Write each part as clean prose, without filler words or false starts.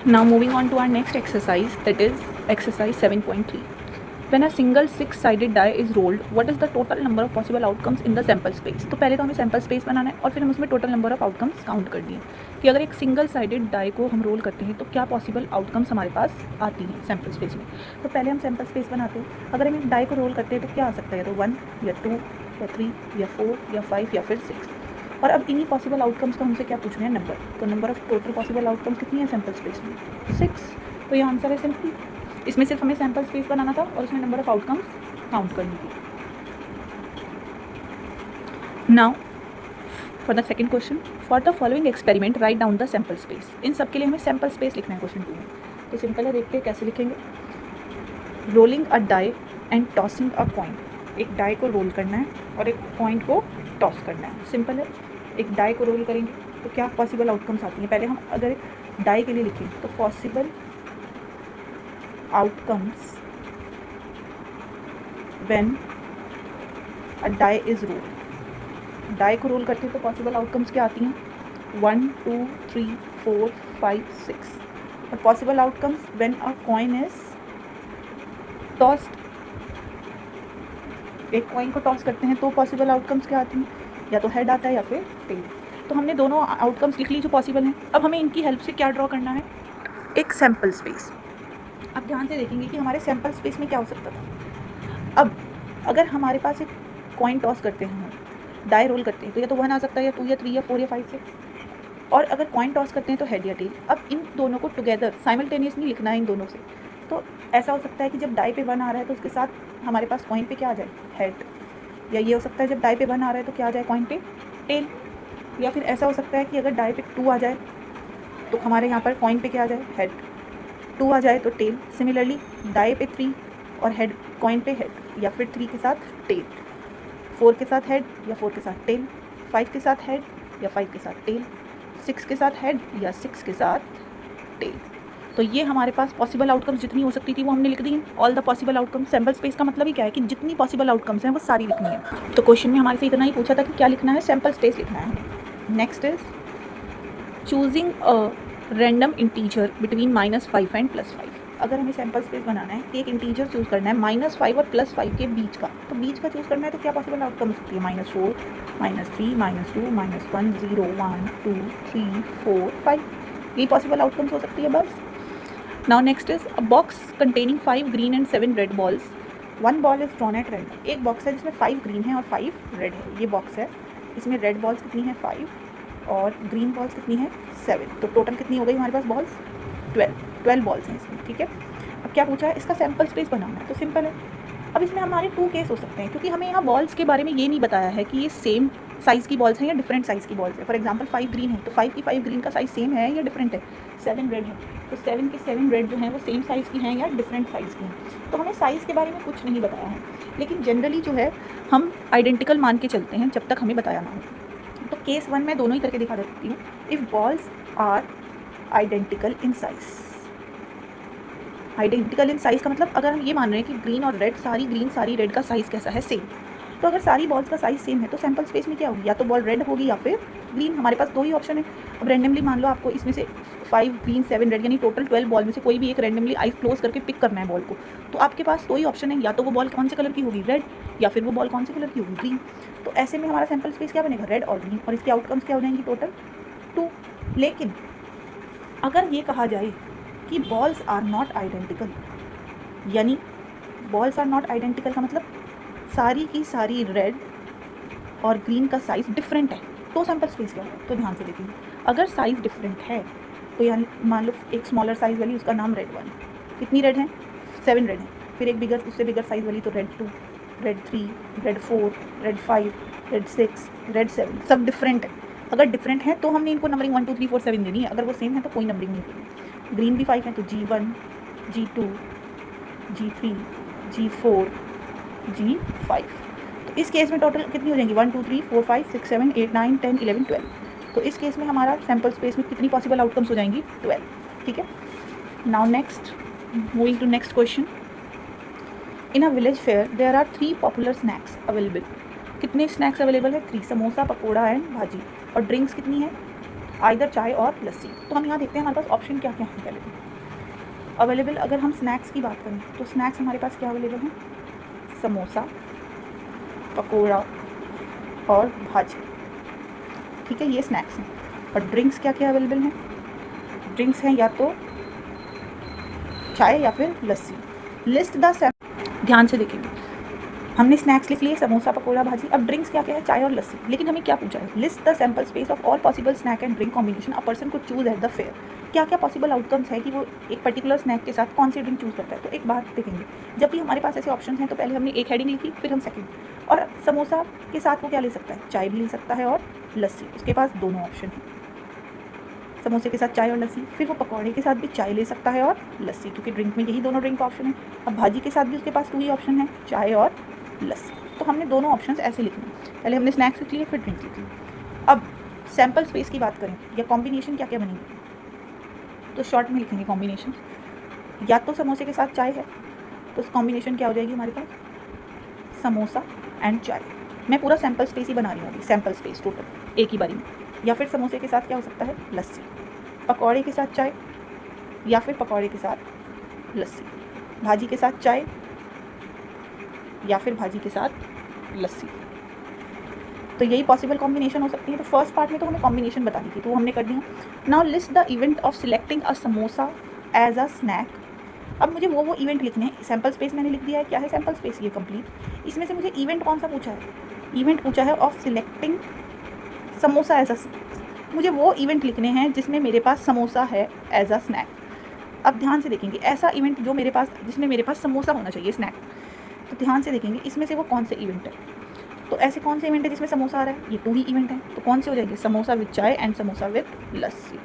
Now moving on to our next exercise, that is exercise 7.3. When a single six-sided die is rolled, what is the total number of possible outcomes in the sample space? तो पहले तो हमें sample space बनाना है और फिर हम उसमें total number of outcomes count कर दिए कि अगर एक सिंगल साइडेड डाई को हम रोल करते हैं तो क्या पॉसिबल आउटकम्स हमारे पास आती हैं सैम्पल स्पेस में। तो पहले हम सैम्पल स्पेस बनाते हैं। अगर हम एक डाई को रोल करते हैं तो क्या आ सकता है, तो 1 या 2 या 3 या 4 या 5 या फिर 6। और अब इन्हीं पॉसिबल आउटकम्स का हमसे क्या पूछ रहे हैं, नंबर। तो number of total possible outcomes कितनी है सैम्पल स्पेस में, 6। तो ये आंसर है सिंपली। इसमें सिर्फ हमें सैम्पल स्पेस बनाना था और इसमें नंबर ऑफ आउटकम्स काउंट करनी थी। Now for the second question, for the following experiment write down the sample space. इन सब के लिए हमें सैम्पल स्पेस लिखना है क्वेश्चन 2 में। तो सिंपल है, देखते हैं कैसे लिखेंगे। Rolling a die and tossing a coin. एक डाई को रोल करना है और एक कॉइन को टॉस करना है। सिंपल है, एक डाई को रोल करेंगे तो क्या पॉसिबल आउटकम्स आती हैं। पहले हम अगर डाई के लिए लिखें तो possible outcomes when a die is rolled. Die को रोल करते हैं तो पॉसिबल आउटकम्स क्या आती हैं, 1 2 3 4 5 6। और possible outcomes when a coin is tossed. एक कॉइन को टॉस करते हैं तो पॉसिबल आउटकम्स क्या आती हैं, या तो हेड आता है या फिर टेल। तो हमने दोनों आउटकम्स लिख ली जो पॉसिबल हैं। अब हमें इनकी हेल्प से क्या ड्रॉ करना है, एक सैम्पल स्पेस। अब ध्यान से देखेंगे कि हमारे सैम्पल स्पेस में क्या हो सकता था। अब अगर हमारे पास एक कॉइन टॉस करते हैं, हम डाई रोल करते हैं, तो या तो 1 आ सकता है या 2 या 3 या 4 या 5 से। और अगर कॉइन टॉस करते हैं तो हेड या टेल। अब इन दोनों को टुगेदर साइमल्टेनियसली लिखना है इन दोनों से। तो ऐसा हो सकता है कि जब डाई पे 1 आ रहा है तो उसके साथ हमारे पास कॉइन पे क्या आ जाए, हेड। या ये हो सकता है जब डाई पे 1 आ रहा है तो क्या आ जाए कॉइन पे, टेल। या फिर ऐसा हो सकता है कि अगर डाई पे 2 आ जाए तो हमारे यहाँ पर कॉइन पे क्या आ जाए, हेड। 2 आ जाए तो टेल। सिमिलरली डाई पे 3 और हेड, कॉइन पे हेड, या फिर 3 के साथ टेल, 4 के साथ हेड या 4 के साथ टेल, 5 के साथ हेड या 5 के साथ टेल, 6 के साथ हेड या 6 के साथ टेल। तो ये हमारे पास पॉसिबल आउटकम्स जितनी हो सकती थी वो हमने लिख दी हैं। All the possible outcomes. Sample space का मतलब ही क्या है कि जितनी पॉसिबल आउटकम्स हैं वो सारी लिखनी है। तो क्वेश्चन में हमारे से इतना ही पूछा था कि क्या लिखना है, सैम्पल स्पेस लिखना है। Next is choosing a random integer between -5 and +5। अगर हमें सैम्पल स्पेस बनाना है कि एक इंटीजर चूज़ करना है -5 और +5 के बीच का, तो बीच का चूज़ करना है तो क्या पॉसिबल आउटकम हो सकती है, -4 -3 -2 -1 0 1 2 3 4 5। यही पॉसिबल आउटकम्स हो सकती है बस। Now next is a box containing 5 green and 7 red balls. 1 ball is drawn at random. एक बॉक्स है जिसमें 5 ग्रीन है और 5 रेड है। ये बॉक्स है, इसमें रेड बॉल्स कितनी है, 5 और ग्रीन बॉल्स कितनी है, 7। तो टोटल कितनी हो गई हमारे पास बॉल्स, 12 बॉल्स हैं इसमें। ठीक है, अब क्या पूछा है, इसका सैम्पल स्पेस बनाना है। तो सिंपल है, अब इसमें हमारे 2 केस हो सकते हैं क्योंकि हमें यहाँ बॉल्स के बारे में ये नहीं बताया है कि ये सेम साइज़ की बॉल्स हैं या डिफरेंट साइज़ की बॉल्स है। फॉर एग्जांपल 5 ग्रीन है तो 5 की 5 ग्रीन का साइज़ सेम है या डिफरेंट है। 7 रेड है तो 7 की 7 रेड जो हैं वो सेम साइज़ की हैं या डिफरेंट साइज़ की हैं। तो हमें साइज़ के बारे में कुछ नहीं बताया है, लेकिन जनरली जो है हम आइडेंटिकल मान के चलते हैं जब तक हमें बताया ना हो। तो केस 1 में दोनों ही करके दिखा देती हूँ। If balls are identical in size. Identical in size का मतलब अगर हम ये मान रहे हैं कि ग्रीन और रेड, सारी ग्रीन सारी रेड का साइज़ कैसा है, सेम। तो अगर सारी बॉल्स का साइज़ सेम है तो सैम्पल स्पेस में क्या होगी, या तो बॉल रेड होगी या फिर ग्रीन। हमारे पास 2 ही ऑप्शन है। अब रैंडमली मान लो आपको इसमें से 5 ग्रीन 7 रेड यानी टोटल 12 बॉल में से कोई भी एक रैंडमली आइज क्लोज करके पिक करना है बॉल को। तो आपके पास 2 ही ऑप्शन है, या तो वो बॉल कौन से कलर की होगी, रेड, या फिर वो बॉल कौन से कलर की होगी, ग्रीन। तो ऐसे में हमारा सैम्पल स्पेस क्या बनेगा, रेड और ग्रीन। और इसके आउटकम्स क्या हो जाएंगी, टोटल 2। लेकिन अगर ये कहा जाए कि बॉल्स आर नॉट आइडेंटिकल, यानी बॉल्स आर नॉट आइडेंटिकल का मतलब सारी की सारी रेड और ग्रीन का साइज़ डिफरेंट है, तो सैम्पल स्पेस क्या है। तो ध्यान से देखिए, अगर साइज़ डिफरेंट है तो यानी मान लो एक स्मॉलर साइज़ वाली, उसका नाम रेड 1। कितनी रेड है, 7 रेड है। फिर एक बिगर, उससे बिगर साइज़ वाली तो red 2, red 3, red 4, red 5, red 6, red 7, सब डिफरेंट है। अगर डिफरेंट है तो हमने इनको नंबरिंग 1 2 3 4 7 देनी है। अगर वो सेम है तो कोई नंबरिंग नहीं देनी। ग्रीन भी 5 है तो G1 G2 G3 G4 G5। तो इस केस में टोटल कितनी हो जाएंगी, 1 2 3 4 5 6 7 8 9 10 11 12। तो इस केस में हमारा सैम्पल स्पेस में कितनी पॉसिबल आउटकम्स हो जाएंगी, 12। ठीक है, now next, moving to next question. In a village fair there are 3 popular snacks available. कितने स्नैक्स अवेलेबल है, 3। समोसा, पकौड़ा एंड भाजी। और ड्रिंक्स कितनी है, आइदर चाय और लस्सी। तो हम यहाँ देखते हैं हमारे पास ऑप्शन क्या क्या है अवेलेबल। अगर हम स्नैक्स की बात करें तो स्नैक्स हमारे पास क्या अवेलेबल हैं, समोसा, पकोड़ा और भाजी। ठीक है, ये स्नैक्स हैं। और ड्रिंक्स क्या क्या अवेलेबल हैं, ड्रिंक्स हैं या तो चाय या फिर लस्सी। लिस्ट द ध्यान से देखेंगे, हमने स्नैक्स लिख लिए समोसा, पकोड़ा, भाजी। अब ड्रिंक्स क्या क्या है, चाय और लस्सी। लेकिन हमें क्या पूछा है, list the sample space of all possible snack and drink combination a person को चूज एट द फेयर। क्या क्या पॉसिबल आउटकम्स है कि वो एक पर्टिकुलर स्नैक के साथ कौन सी ड्रिंक चूज करता है। तो एक बात देखेंगे, जब भी हमारे पास ऐसे ऑप्शन हैं तो पहले हमने एक हेडिंग लिखी, फिर हम सेकंड। और समोसा के साथ वो क्या ले सकता है, चाय भी ले सकता है और लस्सी। उसके पास दोनों ऑप्शन हैं, समोसे के साथ चाय और लस्सी। फिर वो पकौड़े के साथ भी चाय ले सकता है और लस्सी, क्योंकि ड्रिंक में यही दोनों ड्रिंक का ऑप्शन है। अब भाजी के साथ भी उसके पास 2 ही ऑप्शन है, चाय और लस्सी। तो हमने दोनों ऑप्शंस ऐसे लिखने, पहले हमने स्नैक्स लिख लिए फिर ड्रिंक्स लिख लिए। अब सैम्पल स्पेस की बात करें या कॉम्बिनेशन क्या क्या बनेगी, तो शॉर्ट में लिखेंगे कॉम्बिनेशन। या तो समोसे के साथ चाय है तो कॉम्बिनेशन क्या हो जाएगी हमारे पास, समोसा एंड चाय। मैं पूरा सैम्पल स्पेस ही बना रही हूँ अभी, सैम्पल स्पेस टोटल एक ही बारी में। या फिर समोसे के साथ क्या हो सकता है, लस्सी, पकौड़े के साथ चाय या फिर पकौड़े के साथ लस्सी, भाजी के साथ चाय या फिर भाजी के साथ लस्सी। तो यही पॉसिबल कॉम्बिनेशन हो सकती है। तो फर्स्ट पार्ट में तो हमें कॉम्बिनेशन बता दी थी, तो हमने कर दिया। Now list the event of selecting a samosa as a snack. अब मुझे वो इवेंट लिखने हैं। सैम्पल स्पेस मैंने लिख दिया है, क्या है सैम्पल स्पेस, ये कंप्लीट। इसमें से मुझे इवेंट कौन सा पूछा है, इवेंट पूछा है of selecting samosa as a snack. मुझे वो इवेंट लिखने हैं जिसमें मेरे पास समोसा है एज अ स्नैक। अब ध्यान से देखेंगे, ऐसा इवेंट जो मेरे पास, जिसमें मेरे पास समोसा होना चाहिए स्नैक। तो ध्यान से देखेंगे इसमें से वो कौन से इवेंट है। तो ऐसे कौन से इवेंट है जिसमें समोसा आ रहा है, ये 2 ही इवेंट हैं। तो कौन से हो जाएंगे, समोसा विद चाय एंड समोसा विद लस्सी।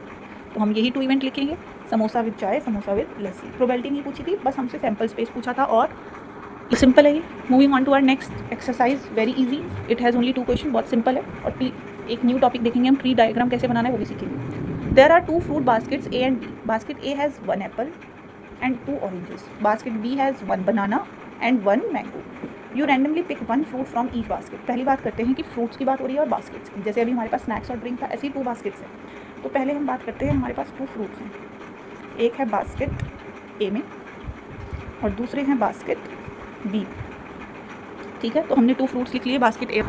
तो हम यही 2 इवेंट लिखेंगे, समोसा विद चाय, समोसा विद लस्सी। प्रोबेबिलिटी नहीं पूछी थी, बस हमसे सैम्पल स्पेस पूछा था और सिंपल है ये। Moving on to our next exercise, very easy, it has only 2 question, बहुत सिंपल है। और एक न्यू टॉपिक देखेंगे हम, ट्री डायग्राम कैसे बनाना है वो भी सीखेंगे। There are 2 fruit baskets A and B. Basket A has 1 apple and 2 oranges. Basket B has 1 banana and 1 mango. You randomly pick 1 fruit from each basket. पहली बात करते हैं कि फ्रूट्स की बात हो रही है और बास्केट्स की। जैसे अभी हमारे पास स्नैक्स और ड्रिंक था, ऐसी 2 बास्केट्स हैं। तो पहले हम बात करते हैं, हमारे पास 2 फ्रूट्स हैं, एक है बास्केट ए में और दूसरे हैं बास्केट बी। ठीक है, तो हमने 2 फ्रूट्स लिख लिए, बास्केट ए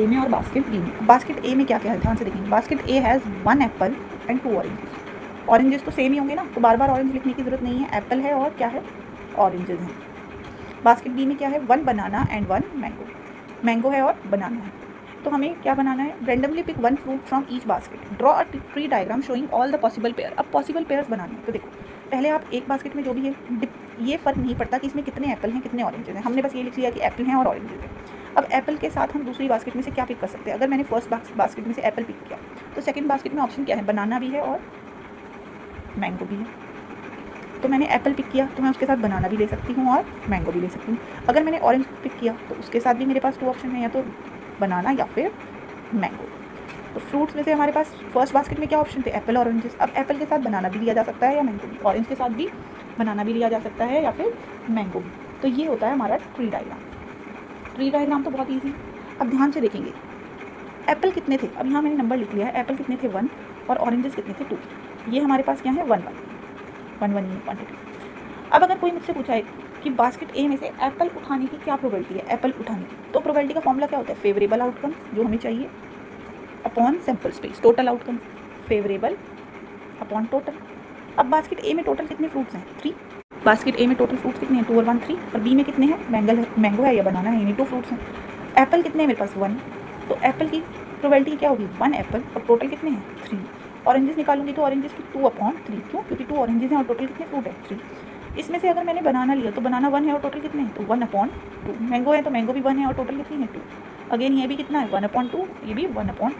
में और बास्केट बी में। बास्केट ए में क्या क्या है, ध्यान से देखेंगे। Basket A has 1 apple and 2 oranges. Oranges तो सेम ही होंगे ना, तो बार बार ऑरेंज लिखने की जरूरत नहीं है। एप्पल है और क्या है, ऑरेंजेस हैं। बास्केट बी में क्या है, 1 बनाना एंड 1 मैंगो। मैंगो है और बनाना है। तो हमें क्या बनाना है, randomly pick 1 fruit from each basket, draw a tree diagram showing all the possible pair. अब पॉसिबल पेयर्स बनाने हैं, तो देखो पहले आप एक बास्केट में जो भी है, ये फ़र्क नहीं पड़ता कि इसमें कितने एप्पल हैं कितने ऑरेंजेस हैं। हमने बस ये लिख लिया कि एप्पल हैं और ऑरेंजेस हैं। अब एप्पल के साथ हम दूसरी बास्केट में से क्या पिक कर सकते हैं। अगर मैंने फर्स्ट बास्केट में से एप्पल पिक किया तो सेकंड बास्केट में ऑप्शन क्या है, बनाना भी है और मैंगो भी है। तो मैंने एप्पल पिक किया तो मैं उसके साथ बनाना भी ले सकती हूँ और मैंगो भी ले सकती हूँ। अगर मैंने ऑरेंज पिक किया तो उसके साथ भी मेरे पास 2 ऑप्शन है, या तो बनाना या फिर मैंगो। तो फ्रूट्स में से हमारे पास फर्स्ट बास्केट में क्या ऑप्शन थे, एप्पल और ऑरेंजेस। अब एप्पल के साथ बनाना भी लिया जा सकता है या मैंगो भी, ऑरेंज के साथ भी बनाना भी लिया जा सकता है या फिर मैंगो भी। तो ये होता है हमारा ट्री डायग्राम। ट्री डायग्राम तो बहुत ईजी। अब ध्यान से देखेंगे, एप्पल कितने थे, अब यहाँ मैंने नंबर लिख लिया है। एप्पल कितने थे, 1, और ऑरेंजेस कितने थे, 2। ये हमारे पास क्या है, 1 1 क्वान्टिटी। अब अगर कोई मुझसे पूछा है कि बास्केट ए में से एप्पल उठाने की क्या प्रोबेबिलिटी है, एप्पल उठाने की, तो प्रोबेबिलिटी का फॉर्मूला क्या होता है, फेवरेबल आउटकम जो हमें चाहिए upon sample space, total outcome favourable upon total. अब बास्केट ए में टोटल कितने फ्रूट्स हैं, 3। बास्केट ए में टोटल फ्रूट्स कितने हैं, 2 और 1 3। और बी में कितने हैं, मैंगो है या बनाना है, यानी 2 फ्रूट्स हैं। एप्पल कितने हैं मेरे पास, 1। तो एप्पल की प्रोबेबिलिटी क्या होगी, 1 एप्पल, और टोटल कितने हैं, 3। ऑरेंजेस निकालूंगी तो ऑरेंजेस की 2/3, क्यों, क्योंकि 2 ऑरेंजेस हैं और टोटल कितने फ्रूट है, 3। इसमें से अगर मैंने बनाना लिया तो बनाना 1 है और टोटल कितने हैं, तो 1/2। मैंगो है तो मैंगो भी 1 है और टोटल कितनी है, 2। अगेन ये भी कितना है, 1/2, ये भी 1/2।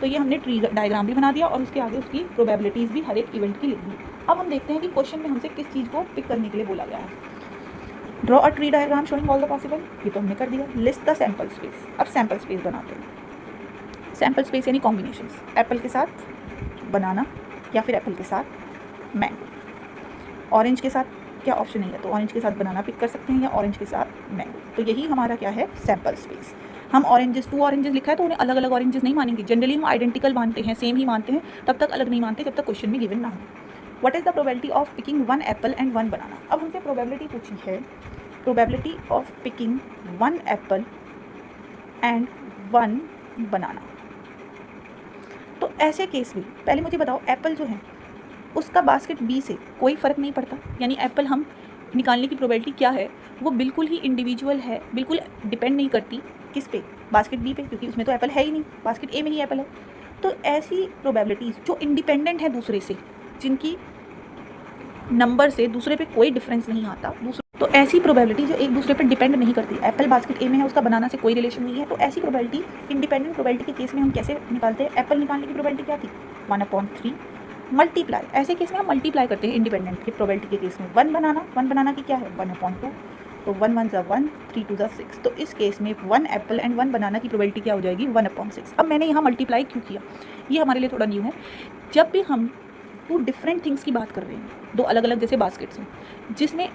तो ये हमने ट्री डायग्राम भी बना दिया और उसके आगे उसकी प्रोबेबिलिटीज़ भी हर एक इवेंट की लिख दी। अब हम देखते हैं कि क्वेश्चन में हमसे किस चीज़ को पिक करने के लिए बोला गया है। Draw a tree diagram showing all the possible, ये तो हमने कर दिया। लिस्ट द सैम्पल स्पेस, अब सैम्पल स्पेस बनाते हैं। सैम्पल स्पेस यानी कॉम्बिनेशंस, एप्पल के साथ बनाना या फिर एप्पल के साथ मैंगो। ऑरेंज के साथ क्या ऑप्शन नहीं है, तो ऑरेंज के साथ बनाना पिक कर सकते हैं या ऑरेंज के साथ मैंगो। तो यही हमारा क्या है, सैम्पल स्पेस। हम ऑरेंजेस 2 ऑरेंजेस लिखा है तो उन्हें अलग अलग ऑरेंजेस नहीं मानेंगे। जनरली हम आइडेंटिकल मानते हैं, सेम ही मानते हैं, तब तक अलग नहीं मानते जब तक क्वेश्चन में गिवन ना हो। What is the probability of picking 1 apple and 1 बनाना। अब हमसे प्रोबेबिलिटी पूछी है, probability of picking 1 apple and 1 बनाना। तो ऐसे केस में पहले मुझे बताओ, एप्पल जो है उसका बास्केट बी से कोई फ़र्क नहीं पड़ता, यानी एप्पल हम निकालने की प्रोबेबिलिटी क्या है वो बिल्कुल ही इंडिविजुअल है, बिल्कुल डिपेंड नहीं करती किस पे, बास्केट बी पे, क्योंकि उसमें तो एप्पल है ही नहीं, बास्केट ए में ही एप्पल है। तो ऐसी प्रोबेबिलिटीज़ जो इंडिपेंडेंट है दूसरे से, जिनकी नंबर से दूसरे पे कोई डिफरेंस नहीं आता, तो ऐसी प्रोबेबिलिटी जो एक दूसरे पर डिपेंड नहीं करती, एप्पल बास्केट ए में है उसका बनाना से कोई रिलेशन नहीं है, तो ऐसी प्रोबेबिलिटी इंडिपेंडेंट प्रोबेबिलिटी के केस में हम कैसे निकालते हैं। एप्पल निकालने की प्रोबेबिलिटी क्या थी, 1/3 मल्टीप्लाई, ऐसे केस में हम मल्टीप्लाई करते हैं इंडिपेंडेंट की प्रोबेबिलिटी के केस में। 1 बनाना की क्या है 1/2, तो 1 1 = 1, 3 2 = 6, तो इस केस में 1 एप्पल एंड 1 बनाना की प्रोबेबिलिटी क्या हो जाएगी 1/6। अब मैंने यहाँ मल्टीप्लाई क्यों किया, ये हमारे लिए थोड़ा न्यू है। जब भी हम 2 डिफरेंट थिंग्स की बात कर रहे हैं, 2 अलग अलग जैसे बास्केट्स हैं जिसमें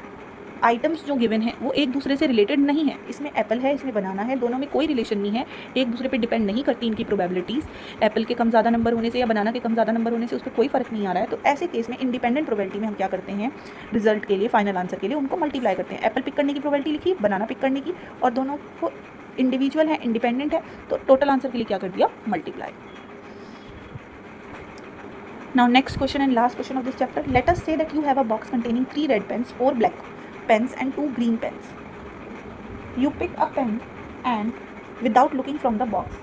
आइटम्स जो गिवन है वो एक दूसरे से रिलेटेड नहीं है, इसमें एप्पल है इसमें बनाना है, दोनों में कोई रिलेशन नहीं है, एक दूसरे पे डिपेंड नहीं करती इनकी प्रोबेबिलिटीज़, एप्पल के कम ज़्यादा नंबर होने से या बनाना के कम ज़्यादा नंबर होने से उस पर कोई फ़र्क नहीं आ रहा है। तो ऐसे केस में इंडिपेंडेंट प्रोबेबिलिटी में हम क्या करते हैं, रिजल्ट के लिए, फाइनल आंसर के लिए उनको मल्टीप्लाई करते हैं। एप्पल पिक करने की प्रोबेबिलिटी लिखी, बनाना पिक करने की, और दोनों को इंडिविजुअल है, इंडिपेंडेंट है, तो टोटल आंसर के लिए क्या कर दिया, multiply. Now next question and last question of this chapter. Let us say that you have a box containing 3 red pens, 4 black pens and 2 green pens. You pick a pen and without looking from the box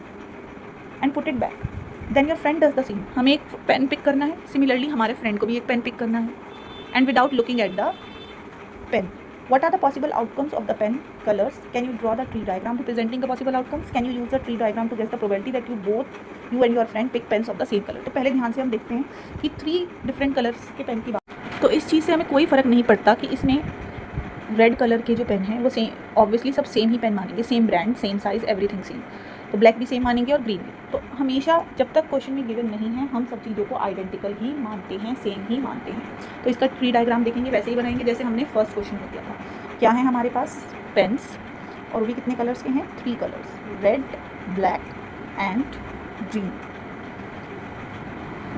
and put it back. Then your friend does the same. हमें एक pen pick करना है, similarly हमारे friend को भी एक pen pick करना है, and without looking at the pen. What are the possible outcomes of the pen colors? Can you draw the tree diagram representing the possible outcomes? Can you use the tree diagram to guess the probability that you and your friend pick pens of the same color? तो पहले ध्यान से हम देखते हैं कि 3 different colours के pen की बात, तो इस चीज़ से हमें कोई फ़र्क नहीं पड़ता कि इसमें रेड कलर के जो पेन हैं वो सेम, ऑब्वियसली सब सेम ही पेन मानेंगे, same brand, same size, everything same. तो ब्लैक भी सेम मानेंगे और ग्रीन भी। तो हमेशा जब तक क्वेश्चन में गिवन नहीं है हम सब चीज़ों को आइडेंटिकल ही मानते हैं, सेम ही मानते हैं। तो इसका ट्री डायग्राम देखेंगे वैसे ही बनाएंगे जैसे हमने फर्स्ट क्वेश्चन में किया था। क्या है हमारे पास, पेन्स, और भी कितने कलर्स के हैं, 3 colours, red, black and green.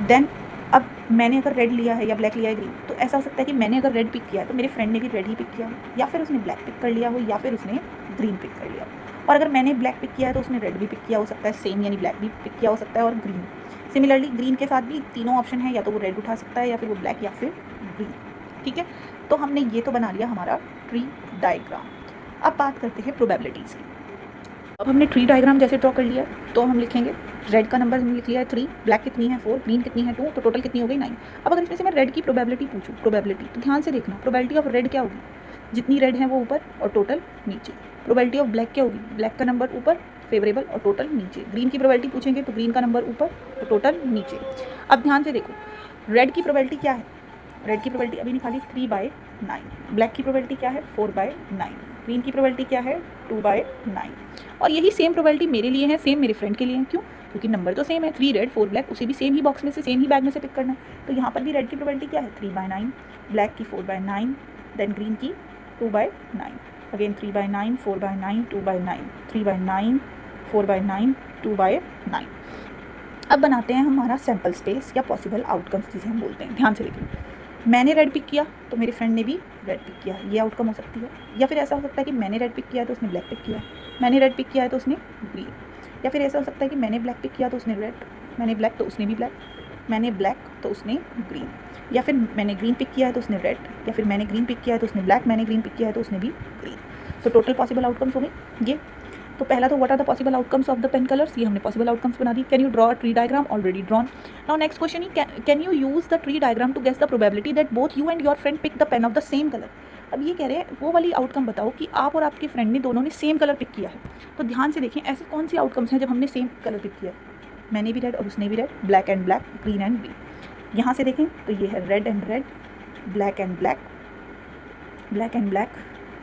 Then अब मैंने अगर रेड लिया है या ब्लैक लिया है ग्रीन, तो ऐसा हो सकता है कि मैंने अगर रेड पिक किया है तो मेरे फ्रेंड ने भी रेड ही पिक किया हो, या फिर उसने ब्लैक पिक कर लिया हो, या फिर उसने ग्रीन पिक कर लिया हो। और अगर मैंने ब्लैक पिक किया है तो उसने रेड भी पिक किया हो सकता है सेम, यानी ब्लैक भी पिक किया हो सकता है, और ग्रीन सिमिलरली ग्रीन के साथ भी तीनों ऑप्शन है, या तो वो रेड उठा सकता है या फिर वो ब्लैक या फिर ग्रीन। ठीक है, तो हमने ये तो बना लिया हमारा ट्री डायग्राम। अब बात करते हैं प्रोबेबिलिटीज़ की। अब हमने ट्री डायग्राम जैसे ड्रॉ कर लिया तो हम लिखेंगे रेड का नंबर हमने लिख लिया है 3, ब्लैक कितनी है 4, ग्रीन कितनी है 2, तो टोटल कितनी हो गई 9। अब अगर इसमें से मैं रेड की प्रोबेबिलिटी पूछूँ, प्रोबेबिलिटी तो ध्यान से देखना, प्रोबेबिलिटी ऑफ रेड क्या होगी, जितनी रेड है वो ऊपर और टोटल नीचे। प्रोबेबिलिटी ऑफ ब्लैक क्या होगी, ब्लैक का नंबर ऊपर फेवरेबल और टोटल नीचे। ग्रीन की प्रोबेबिलिटी पूछेंगे तो ग्रीन का नंबर ऊपर और टोटल नीचे। अब ध्यान से देखो, रेड की प्रोबेबिलिटी क्या है, रेड की प्रोबेबिलिटी अभी निकाली 3/9, ब्लैक की प्रोबेबिलिटी क्या है 4/9, ग्रीन की प्रोबेबिलिटी क्या है 2/9। और यही सेम प्रोबेबिलिटी मेरे लिए है, सेम मेरे फ्रेंड के लिए है। क्यों, क्योंकि नंबर तो सेम है, 3 रेड 4 ब्लैक, उसे भी सेम ही बॉक्स में से, सेम ही बैग में से पिक करना है। तो यहाँ पर भी रेड की प्रोबेबिलिटी क्या है 3/9, ब्लैक की 4/9, देन ग्रीन की 2/9, अगेन 3/9, 4/9, 2/9, 3/9, 4/9, 2/9। अब बनाते हैं हमारा सैम्पल स्पेस या पॉसिबल आउटकम्स जिसे हम बोलते हैं। ध्यान से देखिए, मैंने रेड पिक किया तो मेरे फ्रेंड ने भी रेड पिक किया, ये आउटकम हो सकती है। या फिर ऐसा हो सकता है कि मैंने रेड पिक किया है तो उसने ब्लैक पिक किया, मैंने रेड पिक किया है तो उसने ग्रीन। या फिर ऐसा हो सकता है कि मैंने ब्लैक पिक किया तो उसने रेड, मैंने ब्लैक तो उसने भी ब्लैक, मैंने ब्लैक तो उसने ग्रीन। या फिर मैंने ग्रीन पिक किया है तो उसने रेड, या फिर मैंने ग्रीन पिक किया है तो उसने ब्लैक, मैंने ग्रीन पिक किया है तो उसने भी ग्रीन। तो टोटल पॉसिबल आउटकम्स हो गए ये। तो पहला तो what are the possible outcomes of the pen colours, ये हमने पॉसिबल आउटकम्स बना दी। Can you draw a tree diagram, already drawn. Now next question ही, can you use the tree diagram to guess the probability that both you and your friend pick the pen of the same colour. अब ये कह रहे हैं वो वाली outcome बताओ कि आप और आपके फ्रेंड ने दोनों ने सेम कलर पिक किया है। तो ध्यान से देखें ऐसे कौन सी आउटकम्स हैं जब हमने सेम कलर पिक किया है, मैंने भी रेड और उसने भी red, black and black, green and green. यहाँ से देखें तो ये है red and red, black and black, black and black,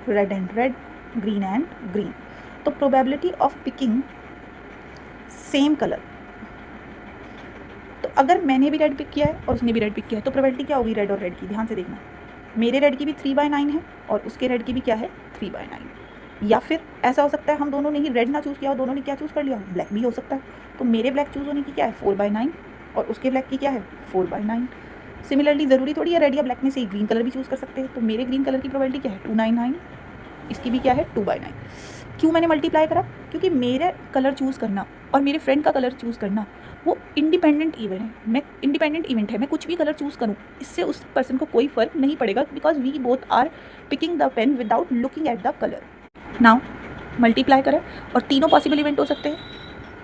red and red, green and green. तो probability of picking same colour, तो अगर मैंने भी रेड पिक किया है और उसने भी रेड पिक किया है तो प्रोबेबिलिटी क्या होगी रेड और रेड की, ध्यान से देखना। मेरे रेड की भी 3/9 है और उसके रेड की भी क्या है 3/9। या फिर ऐसा हो सकता है हम दोनों ने ही रेड ना चूज़ किया हो, दोनों ने क्या चूज़ कर लिया हो, ब्लैक भी हो सकता है। तो मेरे ब्लैक चूज़ होने की क्या है 4/9 और उसके ब्लैक की क्या है 4/9। सिमिलरली ज़रूरी थोड़ी है रेड या ब्लैक में से ही ग्रीन कलर भी चूज़ कर सकते हैं। तो मेरे ग्रीन कलर की प्रोबेबिलिटी क्या है 299, इसकी भी क्या है 2/9। क्यों मैंने मल्टीप्लाई करा? क्योंकि मेरे कलर चूज़ करना और मेरे फ्रेंड का कलर चूज़ करना वो इंडिपेंडेंट इवेंट है। मैं कुछ भी कलर चूज़ करूँ, इससे उस पर्सन को कोई फ़र्क नहीं पड़ेगा, because we both are picking the pen without looking at the colour. Now multiply करें और तीनों पॉसिबल इवेंट हो सकते हैं,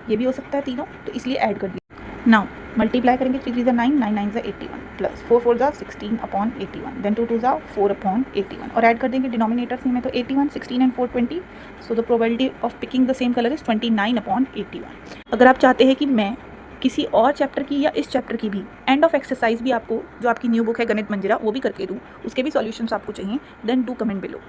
ये भी हो सकता है तीनों, तो इसलिए ऐड कर दिया। नाउ मल्टीप्लाई करेंगे 3 3 9, 9 9 81 प्लस 4 4 16/81, देन 2 2 4/81 और ऐड कर देंगे डिनोमिनेटर्स में तो 81, 16 and 420। So the probability of picking the same colour is 29/81। अगर आप चाहते हैं कि मैं किसी और चैप्टर की या इस चैप्टर की भी एंड ऑफ एक्सरसाइज भी आपको, जो आपकी न्यू बुक है गणित मंजिरा, वो भी करके दूँ, उसके भी सॉल्यूशंस आपको चाहिए, देन डू कमेंट बिलो।